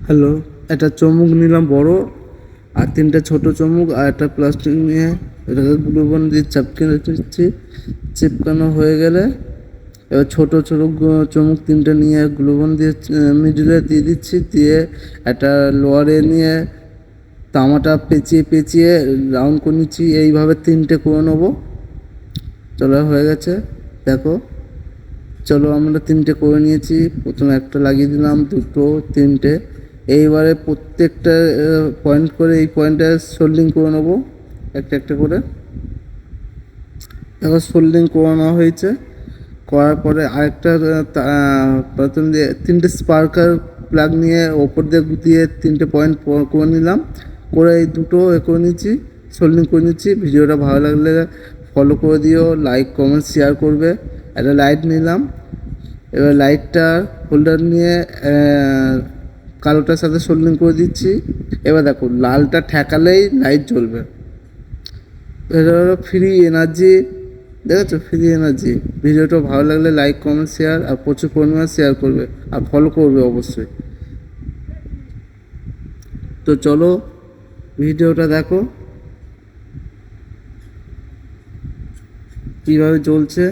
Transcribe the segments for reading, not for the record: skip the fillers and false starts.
Hello, একটা চমুক নিলাম বড়, আর তিনটা ছোট চমুক, আর একটা প্লাস্টিক নিয়ে এটাকে গ্লুগন দিয়ে চিপকানো হয়ে গেলে এবার ছোট ছোট চমুক তিনটে নিয়ে গ্লুগন দিয়ে মিডিলে দিয়ে দিচ্ছি, দিয়ে একটা লোয়ারে নিয়ে তামাটা পেঁচিয়ে পেঁচিয়ে রাউন্ড করে নিচ্ছি। এইভাবে তিনটে করে নেবো। চলো, হয়ে গেছে, দেখো। চলো, আমরা তিনটে করে নিয়েছি। প্রথমে একটা লাগিয়ে দিলাম, দুটো, তিনটে। এইবারে প্রত্যেকটা পয়েন্ট করে এই পয়েন্টে সোল্ডিং করে নেবো একটা একটা করে। দেখো, সোল্ডিং করে নেওয়া হয়েছে। করার পরে আরেকটা প্রথম দিয়ে তিনটে স্পার্কার প্লাগ নিয়ে ওপর দিয়ে গুটিয়ে তিনটে পয়েন্ট করে নিলাম। করে এই দুটো করে নিচ্ছি, সোল্ডিং করে নিচ্ছি। ভিডিওটা ভালো লাগলে ফলো করে দিও, লাইক কমেন্ট শেয়ার করবে। একটা লাইট নিলাম, এবার লাইটটা হোল্ডার নিয়ে কালোটার সাথে সোল্ডিং করে দিচ্ছি। এবার দেখো, লালটা ঠেকালেই লাইট জ্বলবে। এটা হলো ফ্রি এনার্জি, দেখেছো, ফ্রি এনার্জি। ভিডিওটা ভালো লাগলে লাইক কমেন্ট শেয়ার আর প্রচুর পরিমাণে শেয়ার করবে আর ফলো করবে অবশ্যই। তো চলো, ভিডিওটা দেখো কীভাবে চলছে।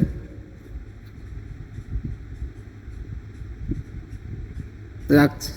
রাখছি।